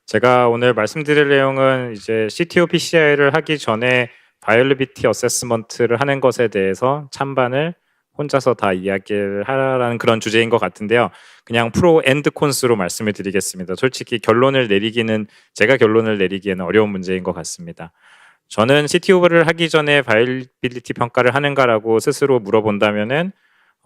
제가 오늘 말씀드릴 내용은 이제 CTO PCI를 하기 전에 바이올리비티 어세스먼트를 하는 것에 대해서 찬반을 혼자서 다 이야기를 하라는 그런 주제인 것 같은데요. 그냥 프로 앤드 콘스로 말씀을 드리겠습니다. 솔직히 제가 결론을 내리기에는 어려운 문제인 것 같습니다. 저는 CTO를 하기 전에 바이올리비티 평가를 하는가라고 스스로 물어본다면은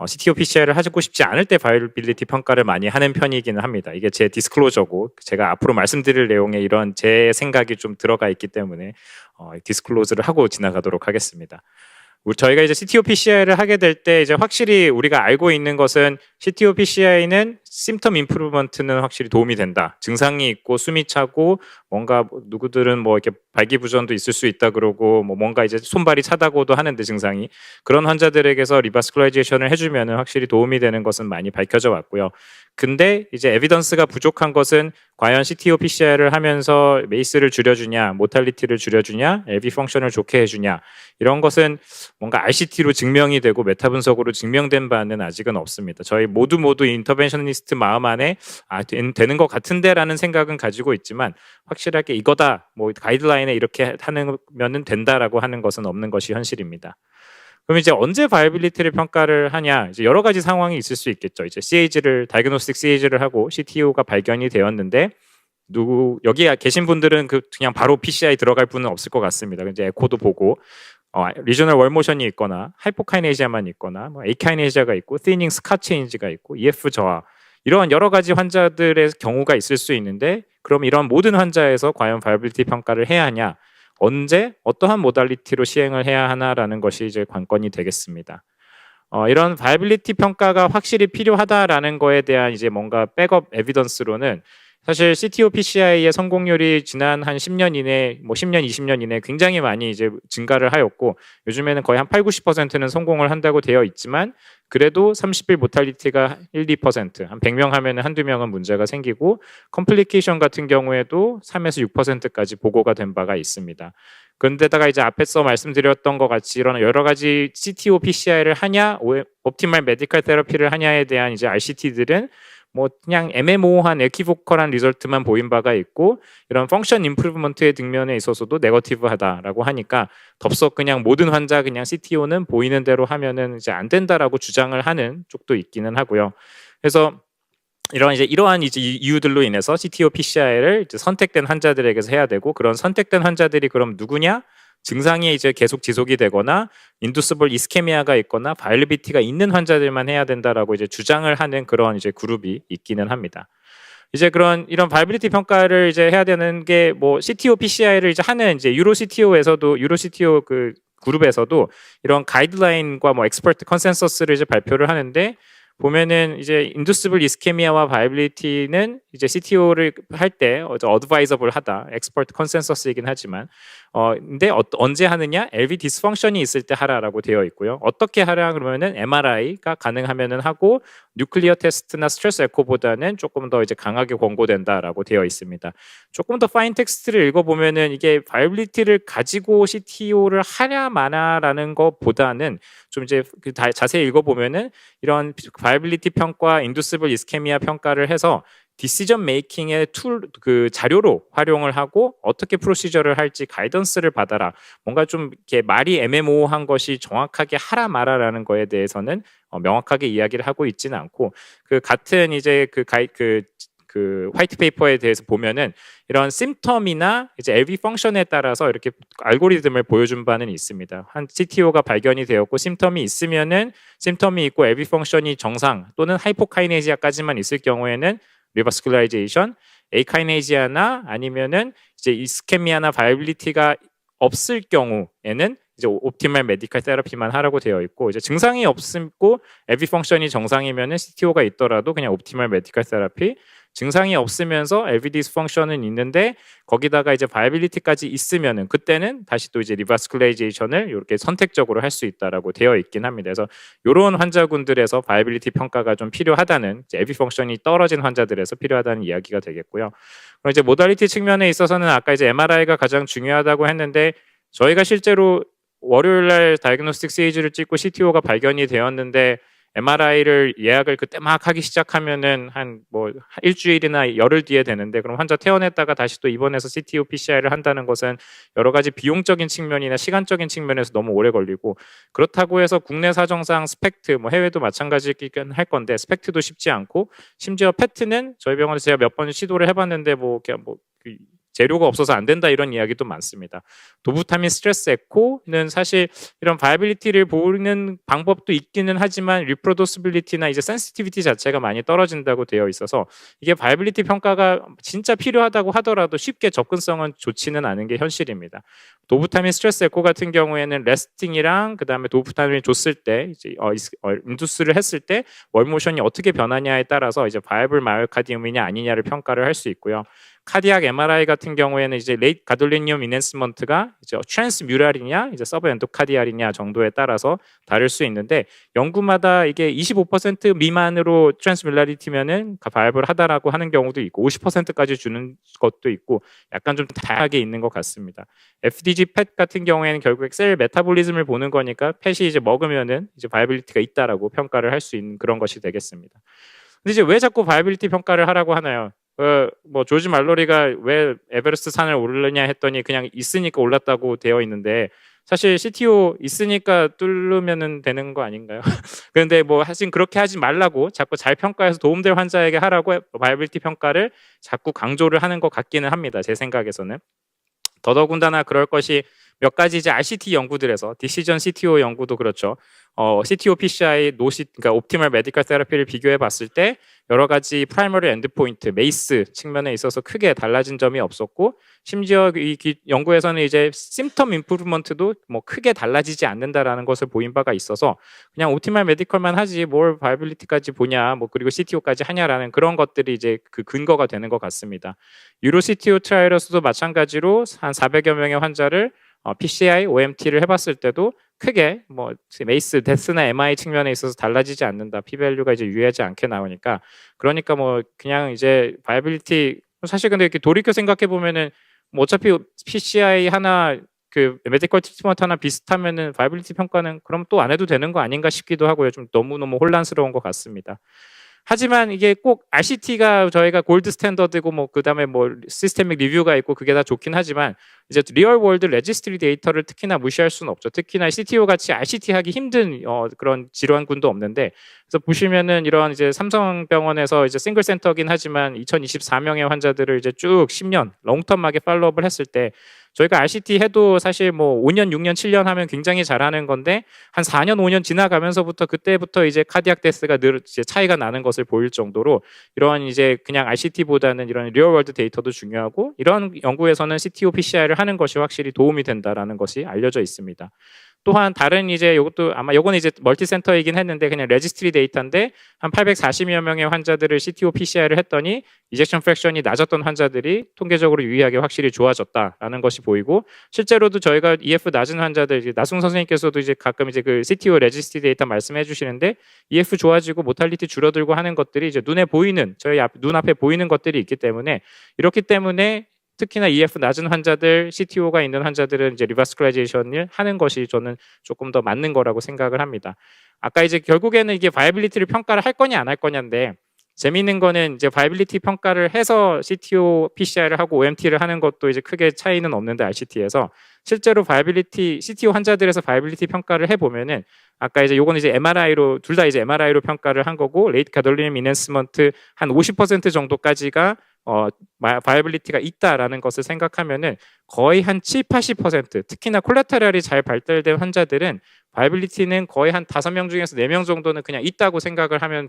CTO PCI를 하고 싶지 않을 때 바이올리비티 평가를 많이 하는 편이기는 합니다. 이게 제 디스클로저고 제가 앞으로 말씀드릴 내용에 이런 제 생각이 좀 들어가 있기 때문에 디스클로즈를 하고 지나가도록 하겠습니다. 저희가 이제 CTO PCI를 하게 될 때 이제 확실히 우리가 알고 있는 것은 CTO PCI는 심텀 임프루먼트는 확실히 도움이 된다. 증상이 있고 숨이 차고 뭔가 누구들은 뭐 이렇게 발기부전도 있을 수 있다 그러고 뭔가 이제 손발이 차다고도 하는데 증상이 그런 환자들에게서 리바스쿨라이제이션을 해주면은 확실히 도움이 되는 것은 많이 밝혀져 왔고요. 근데 이제 에비던스가 부족한 것은 과연 CTO PCI를 하면서 메이스를 줄여주냐, 모탈리티를 줄여주냐, LV 펑션을 좋게 해주냐 이런 것은 뭔가 RCT로 증명이 되고 메타 분석으로 증명된 바는 아직은 없습니다. 저희 모두 인터벤셔니스트 마음 안에 되는 것 같은데라는 생각은 가지고 있지만 확실하게 이거다, 뭐 가이드라인에 이렇게 하면은 된다라고 하는 것은 없는 것이 현실입니다. 그럼 이제 언제 바이빌리티를 평가를 하냐? 이제 여러 가지 상황이 있을 수 있겠죠. 이제 다이그노스틱 CAG를 하고 CTO가 발견이 되었는데 여기 계신 분들은 그냥 바로 PCI 들어갈 분은 없을 것 같습니다. 이제 에코도 보고 리저널 월모션이 있거나 하이포카이네시아만 있거나 에이카이네시아가 있고 티닝 스카 체인지가 있고 EF 저하 이런 여러 가지 환자들의 경우가 있을 수 있는데 그럼 이런 모든 환자에서 과연 바이빌리티 평가를 해야 하냐? 언제 어떠한 모달리티로 시행을 해야 하나라는 것이 이제 관건이 되겠습니다. 이런 바이빌리티 평가가 확실히 필요하다라는 거에 대한 이제 뭔가 백업 에비던스로는 사실 CTO PCI의 성공률이 지난 한 10년 이내, 10년, 20년 이내 굉장히 많이 이제 증가를 하였고 요즘에는 거의 한 8, 90%는 성공을 한다고 되어 있지만 그래도 30일 모탈리티가 1, 2%, 한 100명 하면은 한두 명은 문제가 생기고 컴플리케이션 같은 경우에도 3에서 6%까지 보고가 된 바가 있습니다. 그런데다가 이제 앞에서 말씀드렸던 것 같이 이런 여러 가지 CTO PCI를 하냐, 옵티멀 메디컬 테라피를 하냐에 대한 이제 RCT들은 그냥 애매모호한 에키보컬한 리절트만 보인 바가 있고 이런 펑션 임프루브먼트의 측면에 있어서도 네거티브하다라고 하니까 덥석 그냥 모든 환자 그냥 CTO는 보이는 대로 하면은 이제 안 된다라고 주장을 하는 쪽도 있기는 하고요. 그래서 이러한 이제 이유들로 인해서 CTO PCI를 이제 선택된 환자들에게서 해야 되고 그런 선택된 환자들이 그럼 누구냐? 증상이 이제 계속 지속이 되거나 인두스블 이스케미아가 있거나 바이올리비티가 있는 환자들만 해야 된다라고 이제 주장을 하는 그런 이제 그룹이 있기는 합니다. 이제 이런 바이올리티 평가를 이제 해야 되는 게 CTO PCI를 이제 하는 이제 유로 CTO 그 그룹에서도 이런 가이드라인과 엑스퍼트 컨센서스를 이제 발표를 하는데 보면은 이제 인두스블 이스케미아와 바이빌리티는 이제 CTO를 할 때 어드바이저블하다, 엑스퍼트 컨센서스이긴 하지만 근데 언제 하느냐? LV 디스펑션이 있을 때 하라라고 되어 있고요. 어떻게 하라 그러면은 MRI가 가능하면은 하고 뉴클리어 테스트나 스트레스 에코보다는 조금 더 이제 강하게 권고된다라고 되어 있습니다. 조금 더 파인 텍스트를 읽어보면은 이게 바이빌리티를 가지고 CTO를 하냐 마냐라는 것보다는 좀 이제 자세히 읽어보면은 이런 바이빌리티 평가, 인두스블 이스케미아 평가를 해서 디시전 메이킹의 자료로 활용을 하고 어떻게 프로시저를 할지 가이던스를 받아라. 뭔가 좀 이렇게 말이 애매모호한 것이 정확하게 하라 마라라는 거에 대해서는 명확하게 이야기를 하고 있지는 않고 같은 이제 화이트 페이퍼에 대해서 보면은 이런 심텀이나 이제 LV 펑션에 따라서 이렇게 알고리즘을 보여준 바는 있습니다. 한 CTO가 발견이 되었고 심텀이 있고 LV 펑션이 정상 또는 하이포카이네지아까지만 있을 경우에는 리버스쿨라이제이션, 에이카이네지아나 아니면은 이제 이스케미아나 바이빌리티가 없을 경우에는 이제 옵티멀 메디컬 테라피만 하라고 되어 있고 이제 증상이 없고 LV 펑션이 정상이면은 CTO가 있더라도 그냥 옵티멀 메디컬 테라피 증상이 없으면서 LV 디스펑션은 있는데 거기다가 이제 바이빌리티까지 있으면은 그때는 다시 또 이제 리바스쿨라이제이션을 이렇게 선택적으로 할 수 있다라고 되어 있긴 합니다. 그래서 이런 환자군들에서 바이빌리티 평가가 좀 필요하다는 이제 LV 펑션이 떨어진 환자들에서 필요하다는 이야기가 되겠고요. 그럼 이제 모달리티 측면에 있어서는 아까 이제 MRI가 가장 중요하다고 했는데 저희가 실제로 월요일 날 다이그노스틱 CAG를 찍고 CTO가 발견이 되었는데 MRI를 예약을 그때 막 하기 시작하면은 한 뭐 일주일이나 열흘 뒤에 되는데, 그럼 환자 퇴원했다가 다시 또 입원해서 CTO PCI를 한다는 것은 여러 가지 비용적인 측면이나 시간적인 측면에서 너무 오래 걸리고, 그렇다고 해서 국내 사정상 스펙트, 뭐 해외도 마찬가지긴 할 건데 스펙트도 쉽지 않고, 심지어 패트는 저희 병원에서 제가 몇 번 시도를 해봤는데 뭐 그냥 그 재료가 없어서 안 된다 이런 이야기도 많습니다. 도부타민 스트레스 에코는 사실 이런 바이빌리티를 보는 방법도 있기는 하지만 리프로듀시빌리티나 이제 센시티비티 자체가 많이 떨어진다고 되어 있어서 이게 바이빌리티 평가가 진짜 필요하다고 하더라도 쉽게 접근성은 좋지는 않은 게 현실입니다. 도부타민 스트레스 에코 같은 경우에는 레스팅이랑 그다음에 도부타민을 줬을 때 이제 인두스를 했을 때 월모션이 어떻게 변하냐에 따라서 이제 바이블 마이오카디움이냐 아니냐를 평가를 할 수 있고요. 카디악 MRI 같은 경우에는 이제 레이트 가돌리니움 인핸스먼트가 이제 트랜스뮤랄이냐 이제 서브 엔도카디알이냐 정도에 따라서 다를 수 있는데, 연구마다 이게 25% 미만으로 트랜스뮤랄리티면은 바이블하다라고 하는 경우도 있고 50%까지 주는 것도 있고 약간 좀 다양하게 있는 것 같습니다. FDG 펫 같은 경우에는 결국 셀 메타볼리즘을 보는 거니까 펫이 이제 먹으면은 이제 바이빌리티가 있다라고 평가를 할 수 있는 그런 것이 되겠습니다. 근데 이제 왜 자꾸 바이빌리티 평가를 하라고 하나요? 뭐 조지 말로리가 왜 에베레스트 산을 오르느냐 했더니 그냥 있으니까 올랐다고 되어 있는데, 사실 CTO 있으니까 뚫으면 되는 거 아닌가요? 그런데 뭐 사실 그렇게 하지 말라고 자꾸 잘 평가해서 도움될 환자에게 하라고 바이빌리티 평가를 자꾸 강조를 하는 것 같기는 합니다. 제 생각에서는. 더더군다나 그럴 것이 몇 가지 이제 RCT 연구들에서 디시전 CTO 연구도 그렇죠. CTO PCI 그러니까 옵티멀 메디컬 테라피를 비교해 봤을 때 여러 가지 프라이머리 엔드포인트, 메이스 측면에 있어서 크게 달라진 점이 없었고, 심지어 이 연구에서는 이제 심텀 임프루먼트도 뭐 크게 달라지지 않는다라는 것을 보인 바가 있어서 그냥 옵티멀 메디컬만 하지 뭘 바이빌리티까지 보냐, 뭐 그리고 CTO까지 하냐라는 그런 것들이 이제 그 근거가 되는 것 같습니다. 유로 CTO 트라이얼에서도 마찬가지로 한 400여 명의 환자를 PCI, OMT를 해봤을 때도 크게 뭐 메이스, 데스나 MI 측면에 있어서 달라지지 않는다. P-밸류가 이제 유의하지 않게 나오니까, 그러니까 뭐 그냥 이제 바이빌리티, 사실 근데 이렇게 돌이켜 생각해 보면은 뭐 어차피 PCI 하나 그 메디컬 트리트먼트 하나 비슷하면은 바이빌리티 평가는 그럼 또 안 해도 되는 거 아닌가 싶기도 하고요. 좀 너무너무 혼란스러운 것 같습니다. 하지만 이게 꼭 RCT가 저희가 골드 스탠더드고 뭐 그다음에 뭐 시스테믹 리뷰가 있고 그게 다 좋긴 하지만 이제 리얼 월드 레지스트리 데이터를 특히나 무시할 수는 없죠. 특히나 CTO 같이 RCT 하기 힘든 그런 질환군도 없는데, 그래서 보시면은 이런 이제 삼성병원에서 이제 싱글 센터긴 하지만 2024명의 환자들을 이제 쭉 10년 롱텀하게 팔로업을 했을 때 저희가 RCT 해도 사실 뭐 5년, 6년, 7년 하면 굉장히 잘하는 건데 한 4년, 5년 지나가면서부터 그때부터 이제 카디악 데스가 늘 이제 차이가 나는 것을 보일 정도로 이런 이제 그냥 RCT보다는 이런 리얼월드 데이터도 중요하고, 이런 연구에서는 CTO PCI를 하는 것이 확실히 도움이 된다라는 것이 알려져 있습니다. 또한 다른 이제 이것도 아마 요거는 이제 멀티센터이긴 했는데 그냥 레지스트리 데이터인데 한 840여 명의 환자들을 CTO PCI를 했더니 이젝션 프랙션이 낮았던 환자들이 통계적으로 유의하게 확실히 좋아졌다라는 것이 보이고, 실제로도 저희가 EF 낮은 환자들, 나승 선생님께서도 이제 가끔 이제 그 CTO 레지스트리 데이터 말씀해 주시는데 EF 좋아지고 모탈리티 줄어들고 하는 것들이 이제 눈에 보이는, 저희 눈앞에 보이는 것들이 있기 때문에, 이렇기 때문에 특히나 EF 낮은 환자들, CTO가 있는 환자들은 이제 리바스쿨라이제이션을 하는 것이 저는 조금 더 맞는 거라고 생각을 합니다. 아까 이제 결국에는 이게 바이빌리티를 평가를 할 거냐 안 할 거냐인데, 재미있는 거는 이제 바이빌리티 평가를 해서 CTO PCI를 하고 OMT를 하는 것도 이제 크게 차이는 없는데 RCT에서 실제로 바이빌리티 CTO 환자들에서 바이빌리티 평가를 해보면은 아까 이제 요건 이제 MRI로 둘 다 이제 MRI로 평가를 한 거고, 레이트 가돌리눔 인핸스먼트 한 50% 정도까지가 바이빌리티가 있다라는 것을 생각하면은 거의 한 7, 80%, 특히나 콜라테럴이 잘 발달된 환자들은 바이빌리티는 거의 한 5명 중에서 4명 정도는 그냥 있다고 생각을 하면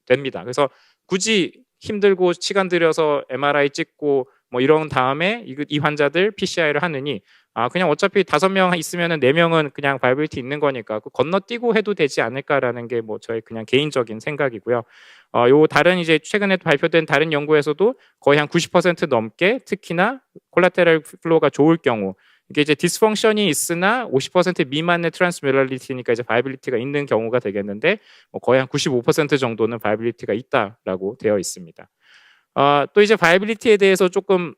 됩니다. 그래서 굳이 힘들고 시간 들여서 MRI 찍고 뭐 이런 다음에 이 환자들 PCI를 하느니 그냥 어차피 5명 있으면은 4명은 그냥 바이빌리티 있는 거니까 건너뛰고 해도 되지 않을까라는 게 뭐 저의 그냥 개인적인 생각이고요. 요 다른 이제 최근에 발표된 다른 연구에서도 거의 한 90% 넘게 특히나 콜라테럴 플로우가 좋을 경우, 이게 이제 디스펑션이 있으나 50% 미만의 트랜스뮤럴리티니까 이제 바이빌리티가 있는 경우가 되겠는데 거의 한 95% 정도는 바이빌리티가 있다라고 되어 있습니다. 또 이제 바이빌리티에 대해서 조금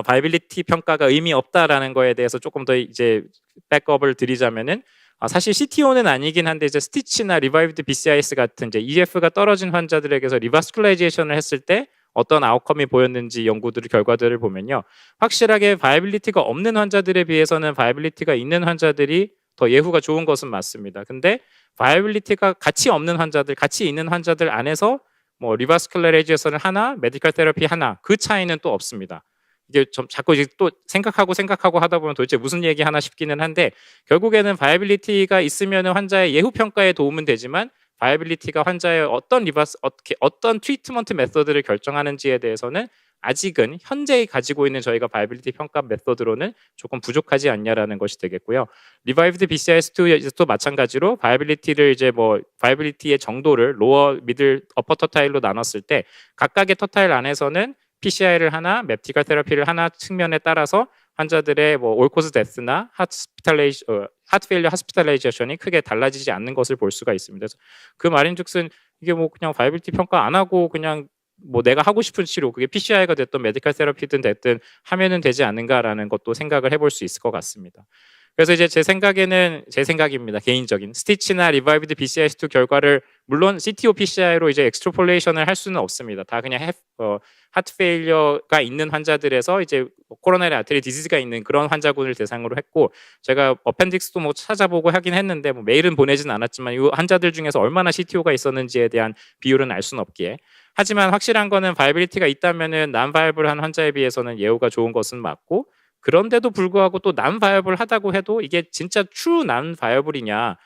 바이빌리티 평가가 의미 없다라는 거에 대해서 조금 더 이제 백업을 드리자면은 사실 CTO는 아니긴 한데 이제 스티치나 리바이브드 BCIS 같은 이제 EF가 떨어진 환자들에게서 리바스큘라이제이션을 했을 때 어떤 아웃컴이 보였는지 연구들 결과들을 보면요. 확실하게 바이빌리티가 없는 환자들에 비해서는 바이빌리티가 있는 환자들이 더 예후가 좋은 것은 맞습니다. 근데 바이빌리티가 같이 없는 환자들, 같이 있는 환자들 안에서 뭐 리바스큘라이제이션을 하나, 메디컬 테라피 하나 그 차이는 또 없습니다. 이게 좀 자꾸 이제 또 생각하고 하다 보면 도대체 무슨 얘기 하나 싶기는 한데 결국에는 바이빌리티가 있으면 환자의 예후 평가에 도움은 되지만 바이빌리티가 환자의 어떤 트리트먼트 메서드를 결정하는지에 대해서는 아직은 현재 가지고 있는 저희가 바이빌리티 평가 메서드로는 조금 부족하지 않냐라는 것이 되겠고요. 리바이브드 BCIS2도 마찬가지로 바이빌리티를 이제 뭐 바이빌리티의 정도를 로어, 미들, 어퍼 터타일로 나눴을 때 각각의 터타일 안에서는 PCI를 하나, 맵티컬 테라피를 하나 측면에 따라서 환자들의 뭐 올코즈 데스나 하트 페일리어 하스피탈라이제이션이 크게 달라지지 않는 것을 볼 수가 있습니다. 그래서 그 말인즉슨 이게 뭐 그냥 바이빌리티 평가 안 하고 그냥 뭐 내가 하고 싶은 치료 그게 PCI가 됐든 메디컬 테라피든 됐든 하면은 되지 않는가라는 것도 생각을 해볼 수 있을 것 같습니다. 그래서 이제 제 생각입니다. 개인적인 스티치나 리바이브드 BCIS2 결과를 물론 CTO PCI로 이제 엑스트로폴레이션을 할 수는 없습니다. 다 그냥 하트 페일리어가 있는 환자들에서 이제 코로나리 아테리 디지즈가 있는 그런 환자군을 대상으로 했고 제가 어펜딕스도 뭐 찾아보고 하긴 했는데 뭐 메일은 보내진 않았지만 이 환자들 중에서 얼마나 CTO가 있었는지에 대한 비율은 알 수는 없기에 하지만 확실한 거는 바이빌리티가 있다면은 난바이블한 환자에 비해서는 예후가 좋은 것은 맞고 그런데도 불구하고 또 난바이블하다고 해도 이게 진짜 트루 난바이블이냐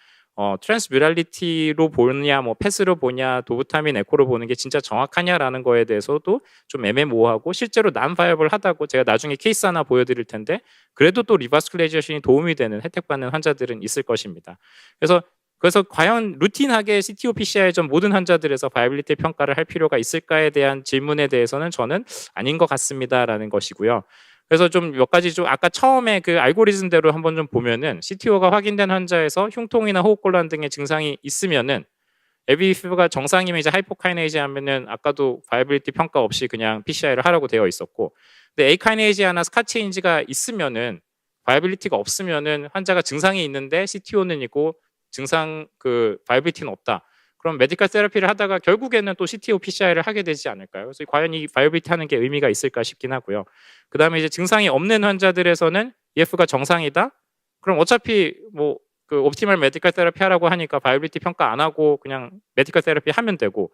트랜스뮤랄리티로 보느냐 뭐 패스로 보냐 도부타민 에코로 보는 게 진짜 정확하냐라는 거에 대해서도 좀 애매모호하고 실제로 난바이블하다고 제가 나중에 케이스 하나 보여드릴 텐데 그래도 또 리바스큘레이제이션이 도움이 되는 혜택받는 환자들은 있을 것입니다. 그래서 과연 루틴하게 CTO PCI 전 모든 환자들에서 바이빌리티 평가를 할 필요가 있을까에 대한 질문에 대해서는 저는 아닌 것 같습니다라는 것이고요. 그래서 좀 몇 가지 좀 아까 처음에 그 알고리즘대로 한번 좀 보면은 CTO가 확인된 환자에서 흉통이나 호흡곤란 등의 증상이 있으면은 ABF가 정상이면 이제 하이포카이네이지 하면은 아까도 바이빌리티 평가 없이 그냥 PCI를 하라고 되어 있었고 근데 에이카이네이지아나 스카체인지가 있으면은 바이빌리티가 없으면은 환자가 증상이 있는데 CTO는 있고 증상 그 바이빌리티는 없다. 그럼 메디컬 테라피를 하다가 결국에는 또 CTO PCI를 하게 되지 않을까요? 그래서 과연 이 바이빌리티 하는 게 의미가 있을까 싶긴 하고요. 그다음에 이제 증상이 없는 환자들에서는 EF가 정상이다. 그럼 어차피 뭐 그 옵티멀 메디컬 테라피 하라고 하니까 바이빌리티 평가 안 하고 그냥 메디컬 테라피 하면 되고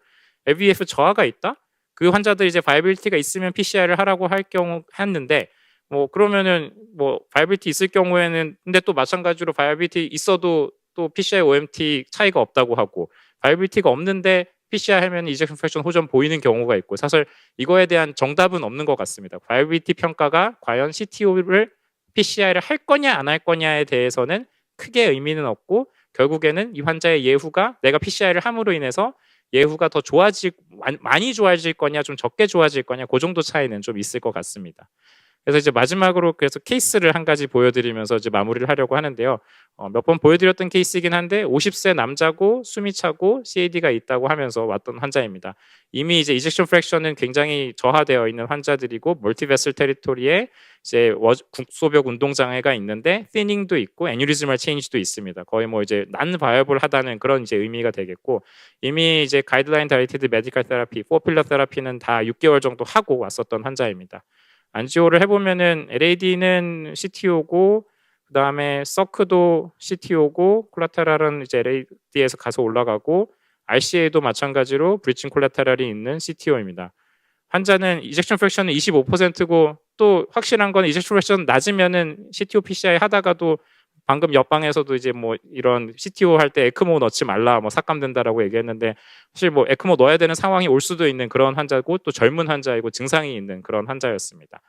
AVF 저하가 있다? 그 환자들이 이제 바이빌리티가 있으면 PCI를 하라고 할 경우 했는데 뭐 그러면은 뭐 바이빌리티 있을 경우에는 근데 또 마찬가지로 바이빌리티 있어도 또 PCI OMT 차이가 없다고 하고 바이빌리티가 없는데 PCI 하면 이젝션 프랙션 호전 보이는 경우가 있고 사실 이거에 대한 정답은 없는 것 같습니다. 바이빌리티 평가가 과연 CTO를 PCI를 할 거냐 안 할 거냐에 대해서는 크게 의미는 없고 결국에는 이 환자의 예후가 내가 PCI를 함으로 인해서 예후가 더 많이 좋아질 거냐 좀 적게 좋아질 거냐 그 정도 차이는 좀 있을 것 같습니다. 그래서 이제 마지막으로 그래서 케이스를 한 가지 보여드리면서 이제 마무리를 하려고 하는데요. 몇 번 보여드렸던 케이스이긴 한데 50세 남자고 숨이 차고 CAD가 있다고 하면서 왔던 환자입니다. 이미 이제 이젝션 프랙션은 굉장히 저하되어 있는 환자들이고 멀티베슬 테리토리에 이제 국소벽 운동 장애가 있는데 티닝도 있고 애뉴리즈멀 체인지도 있습니다. 거의 뭐 이제 난 바이블하다는 그런 이제 의미가 되겠고 이미 이제 가이드라인 다이렉티드 메디컬 테라피, 포필러 테라피는 다 6개월 정도 하고 왔었던 환자입니다. 안지오를 해보면은 LAD는 CTO고 그 다음에 서크도 CTO고 콜라테랄은 이제 LAD에서 가서 올라가고 RCA도 마찬가지로 브리칭 콜라테랄이 있는 CTO입니다. 환자는 이젝션 프랙션은 25%고 또 확실한 건 이젝션 프랙션 낮으면은 CTO PCI 하다가도 방금 옆방에서도 이제 뭐 이런 CTO 할 때 에크모 넣지 말라 뭐 삭감된다라고 얘기했는데 사실 뭐 에크모 넣어야 되는 상황이 올 수도 있는 그런 환자고 또 젊은 환자이고 증상이 있는 그런 환자였습니다.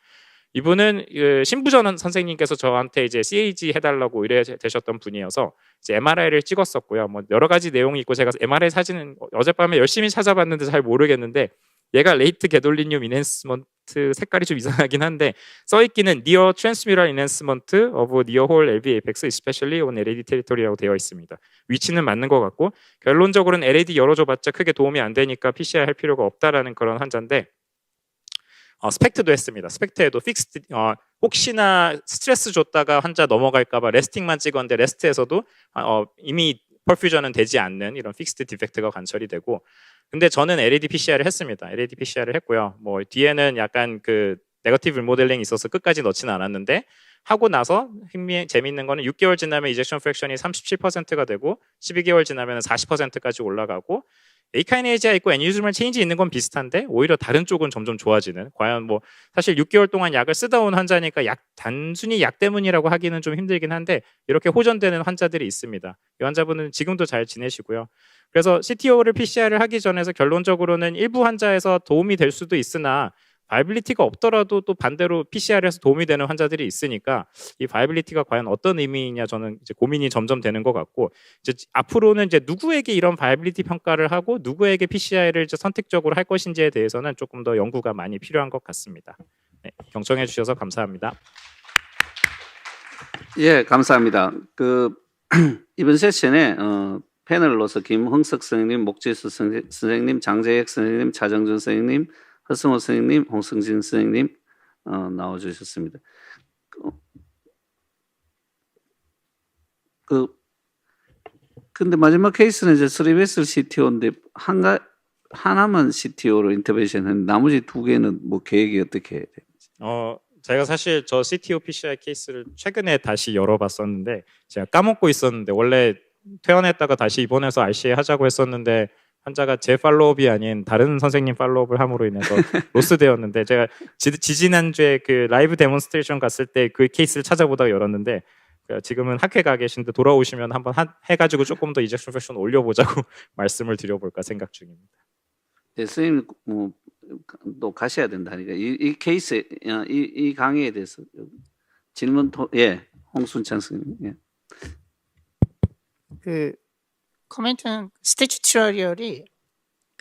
이분은 신부전 선생님께서 저한테 이제 CAG 해달라고 의뢰되셨던 분이어서 이제 MRI를 찍었었고요. 뭐 여러 가지 내용이 있고 제가 MRI 사진은 어젯밤에 열심히 찾아봤는데 잘 모르겠는데 얘가 레이트 게돌리늄 인핸스먼트 색깔이 좀 이상하긴 한데 써있기는 Near Transmural Enhancement of Near Whole LV Apex Especially on LAD Territory라고 되어 있습니다. 위치는 맞는 것 같고 결론적으로는 LAD 열어줘봤자 크게 도움이 안 되니까 PCI 할 필요가 없다라는 그런 환자인데 스펙트도 했습니다. 스펙트에도 픽스드 혹시나 스트레스 줬다가 환자 넘어갈까봐 레스팅만 찍었는데 레스트에서도 이미 퍼퓨전은 되지 않는 이런 픽스드 디펙트가 관찰이 되고, 근데 저는 LED PCR을 했습니다. LED PCR을 했고요. 뭐 뒤에는 약간 그 네거티브 리모델링이 있어서 끝까지 넣지는 않았는데, 하고 나서 재미있는 거는 6개월 지나면 이젝션 프랙션이 37%가 되고 12개월 지나면 40%까지 올라가고, 에이카이네이즈가 있고 애니즈멀 체인지 있는 건 비슷한데 오히려 다른 쪽은 점점 좋아지는. 과연 뭐 사실 6개월 동안 약을 쓰다 온 환자니까 단순히 약 때문이라고 하기는 좀 힘들긴 한데 이렇게 호전되는 환자들이 있습니다. 이 환자분은 지금도 잘 지내시고요. 그래서 CTO를 PCR을 하기 전에서 결론적으로는 일부 환자에서 도움이 될 수도 있으나 바이빌리티가 없더라도 또 반대로 PCR에서 도움이 되는 환자들이 있으니까 이 바이빌리티가 과연 어떤 의미이냐 저는 이제 고민이 점점 되는 것 같고, 이제 앞으로는 이제 누구에게 이런 바이빌리티 평가를 하고 누구에게 PCR을 이제 선택적으로 할 것인지에 대해서는 조금 더 연구가 많이 필요한 것 같습니다. 네, 경청해 주셔서 감사합니다. 예, 감사합니다. 이번 세션에 패널로서 김흥석 선생님, 목지수 선생님, 장재혁 선생님, 차정준 선생님, 허승호 선생님, 홍승진 선생님 나와주셨습니다. 근데 마지막 케이스는 이제 3베슬 CTO인데 하나만 CTO로 인터벤션 했는데 나머지 두 개는 뭐 계획이 어떻게 해야 되는지. 제가 사실 저 CTO PCR 케이스를 최근에 다시 열어봤었는데 제가 까먹고 있었는데, 원래 퇴원했다가 다시 입원해서 RCA 하자고 했었는데 환자가 제 팔로업이 아닌 다른 선생님 팔로업을 함으로 인해서 로스되었는데, 제가 지지난주에 그 라이브 데몬스트레이션 갔을 때 그 케이스를 찾아보다가 열었는데 지금은 학회 가 계신데 돌아오시면 한번 해가지고 조금 더 이젝션 프랙션 올려보자고 말씀을 드려볼까 생각 중입니다. 네, 선생님 또 가셔야 된다니까 이 케이스 이 강의에 대해서 질문 홍순창 선생님. 예. 그 커멘트는 스태츄토리얼이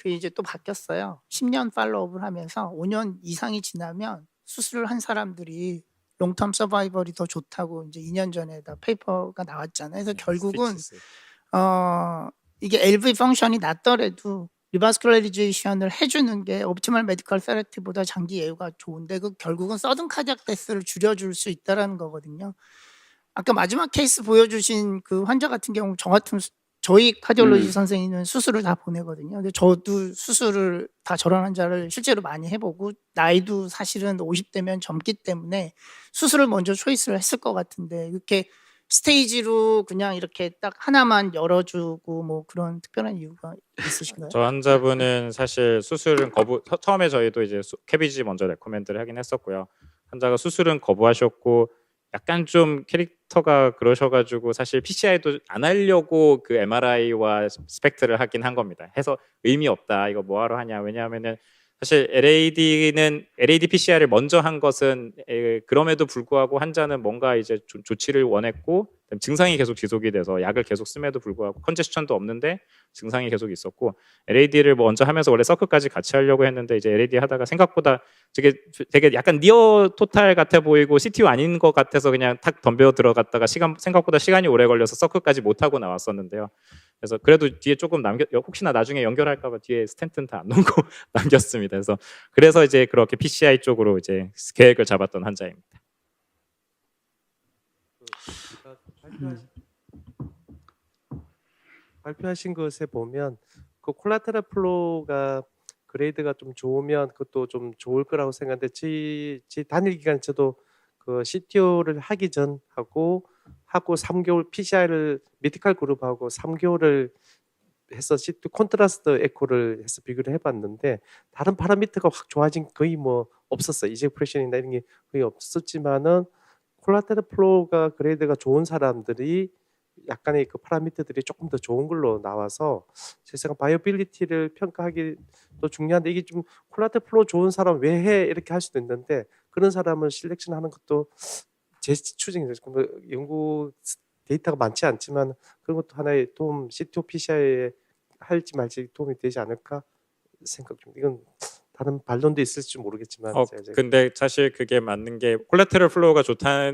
이제 또 바뀌었어요. 10년 팔로우업을 하면서 5년 이상이 지나면 수술을 한 사람들이 롱텀 서바이벌이 더 좋다고 이제 2년 전에 다 페이퍼가 나왔잖아요. 그래서 결국은 이게 LV 펑션이 낮더라도 리바스큘라리제이션을 해주는 게 옵티멀 메디컬 세라피보다 장기 예후가 좋은데 결국은 서든 카디악 데스를 줄여줄 수 있다라는 거거든요. 아까 마지막 케이스 보여주신 그 환자 같은 경우 저 같은 저희 카디올로지 선생님은 수술을 다 보내거든요. 근데 저도 수술을 다 저런 환자를 실제로 많이 해보고 나이도 사실은 50대면 젊기 때문에 수술을 먼저 초이스를 했을 것 같은데 이렇게 스테이지로 그냥 이렇게 딱 하나만 열어주고 뭐 그런 특별한 이유가 있으신가요? 저 환자분은 사실 수술은 처음에 저희도 이제 캐비지 먼저 레코멘드를 하긴 했었고요. 환자가 수술은 거부하셨고 약간 좀 캐릭터가 그러셔가지고 사실 PCI도 안 하려고 그 MRI와 스펙트를 하긴 한 겁니다. 해서 의미 없다, 이거 뭐하러 하냐. 왜냐하면은 사실 LAD PCR을 먼저 한 것은 그럼에도 불구하고 환자는 뭔가 이제 조치를 원했고 증상이 계속 지속이 돼서 약을 계속 씀에도 불구하고 컨제스천도 없는데 증상이 계속 있었고, LAD를 먼저 하면서 원래 서클까지 같이 하려고 했는데 이제 LAD 하다가 생각보다 되게 약간 니어 토탈 같아 보이고 CTO 아닌 것 같아서 그냥 탁 덤벼 들어갔다가 생각보다 시간이 오래 걸려서 서클까지 못 하고 나왔었는데요. 그래서 그래도 뒤에 조금 혹시나 나중에 연결할까봐 뒤에 스탠트는 다 안 놓고 남겼습니다. 그래서 이제 그렇게 PCI 쪽으로 이제 계획을 잡았던 환자입니다. 발표하신 것에 보면 그 콜라테럴 플로우가 그레이드가 좀 좋으면 그것도 좀 좋을 거라고 생각하는데 제 단일 기간 저도 그 CTO를 하기 전 하고 3개월 PCI를 메디컬 그룹하고 3개월을 해서 CTO 콘트라스트 에코를 해서 비교를 해봤는데 다른 파라미터가 확 좋아진 거의 뭐 없었어요. 이젝 프레션이나 이런 게 거의 없었지만은 콜라테럴 플로우가 그레이드가 좋은 사람들이 약간의 그 파라미터들이 조금 더 좋은 걸로 나와서 제 생각 바이오빌리티를 평가하기도 중요한데, 이게 좀 콜라테럴 플로우 좋은 사람 왜 해 이렇게 할 수도 있는데 그런 사람을 실렉션 하는 것도 제 추정이죠. 연구 데이터가 많지 않지만 그런 것도 하나의 도움, CTO PCI에 할지 말지 도움이 되지 않을까 생각 중. 이건 다른 반론도 있을지 모르겠지만 제가 근데 사실 그게 맞는 게 콜라테럴 플로우가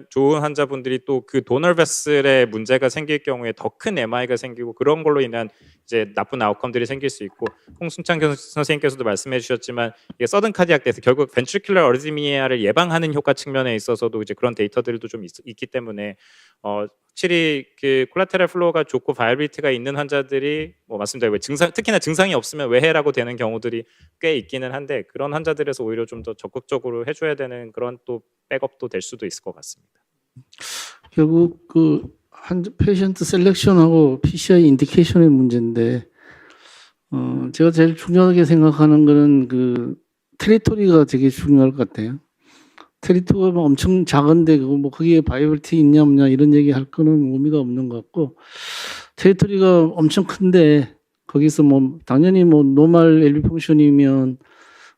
좋은 환자분들이 또 그 도널 베슬의 문제가 생길 경우에 더 큰 MI가 생기고 그런 걸로 인한 이제 나쁜 아웃컴들이 생길 수 있고 홍순창 선생님께서도 말씀해 주셨지만 이게 서든 카디악 데스 결국 벤트리큘러 어리즈미아를 예방하는 효과 측면에 있어서도 이제 그런 데이터들도 좀 있기 때문에 확실히 그 콜라테럴 플로우가 좋고 바이러비티가 있는 환자들이 뭐 말씀드린 특히나 증상이 없으면 외해라고 되는 경우들이 꽤 있기는 한데 그런 환자들에서 오히려 좀 더 적극적으로 해줘야 되는 그런 또 백업도 될 수도 있을 것 같습니다. 결국 그 페이션트 셀렉션하고 PCI 인디케이션의 문제인데 제가 제일 중요하게 생각하는 거는 그 테리토리가 되게 중요할 것 같아요. 테리토리가 뭐 엄청 작은데 그거 뭐 거기에 바이오빌티 있냐 없냐 이런 얘기 할 거는 의미가 없는 것 같고 테리토리가 엄청 큰데 거기서 뭐 당연히 뭐 노멀 LV 펑션이면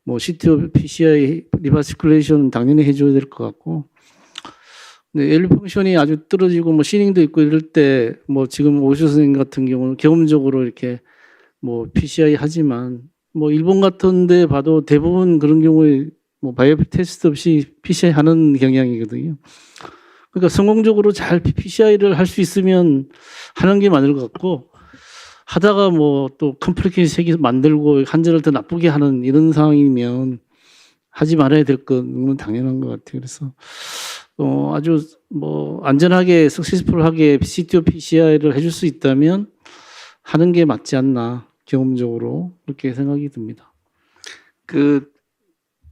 뭐 CTO, PCI 리바시큘레이션은 당연히 해줘야 될 것 같고 근데 LV 펑션이 아주 떨어지고 뭐 시닝도 있고 이럴 때 뭐 지금 오쇼 선생님 같은 경우는 경험적으로 이렇게 뭐 PCI 하지만 뭐 일본 같은 데 봐도 대부분 그런 경우에 뭐 바이오필 테스트 없이 PCI 하는 경향이거든요. 그러니까 성공적으로 잘 PCI를 할 수 있으면 하는 게 맞을 것 같고 하다가 뭐 또 컴플리케이션 생겨서 만들고 환자를 더 나쁘게 하는 이런 상황이면 하지 말아야 될 건 당연한 것 같아요. 그래서 아주 뭐 안전하게 석세스풀하게 CTO PCI를 해줄 수 있다면 하는 게 맞지 않나 경험적으로 그렇게 생각이 듭니다. 그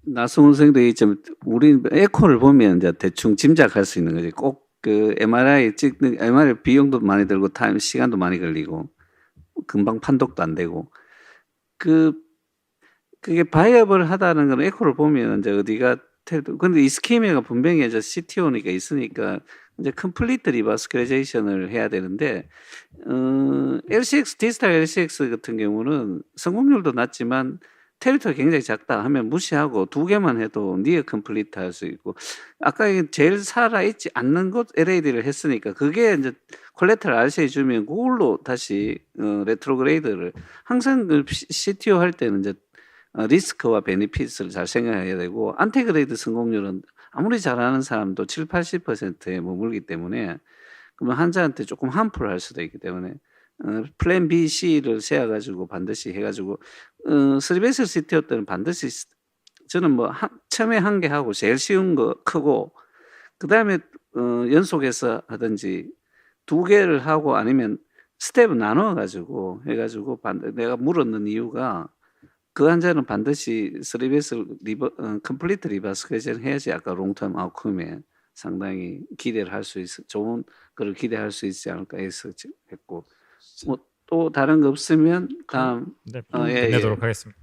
나성훈 선생도 얘기했지만 우리 에코를 보면 이제 대충 짐작할 수 있는 거지. 꼭 그 MRI 찍는 MRI 비용도 많이 들고 시간도 많이 걸리고 금방 판독도 안 되고 그게 바이어블 하다는 건 에코를 보면 이제 어디가 근데 이스케미아가 분명히 이제 CTO니까 있으니까 이제 컴플리트 리바스큘레이션을 해야 되는데 LCX 디지털 LCX 같은 경우는 성공률도 낮지만 테리토리 굉장히 작다 하면 무시하고 2개만 해도 니어 컴플리트 할 수 있고 아까 제일 살아있지 않는 곳 LAD를 했으니까 그게 이제 콜레테럴 RCA 주면 그걸로 다시 레트로그레이드를 항상 그 CTO 할 때는 이제 리스크와 베니핏을 잘 생각해야 되고 안테그레이드 성공률은 아무리 잘하는 사람도 7, 80%에 머물기 때문에 그러면 환자한테 조금 함풀할 수도 있기 때문에 플랜 B, C를 세워가지고 반드시 해가지고 3베이스 CTO 때는 반드시 저는 뭐 처음에 한 개 하고 제일 쉬운 거 크고 그 다음에 연속해서 하든지 2개를 하고 아니면 스텝을 나눠가지고 해가지고 내가 물었는 이유가 그 환자는 반드시 3베이스 컴플리트 리바스케이션 해야지 아까 롱텀 아웃컴에 상당히 기대를 할 수 있어 좋은 걸 기대할 수 있지 않을까 해서 했고 뭐 또 다른 거 없으면 다음 끝내도록 하겠습니다.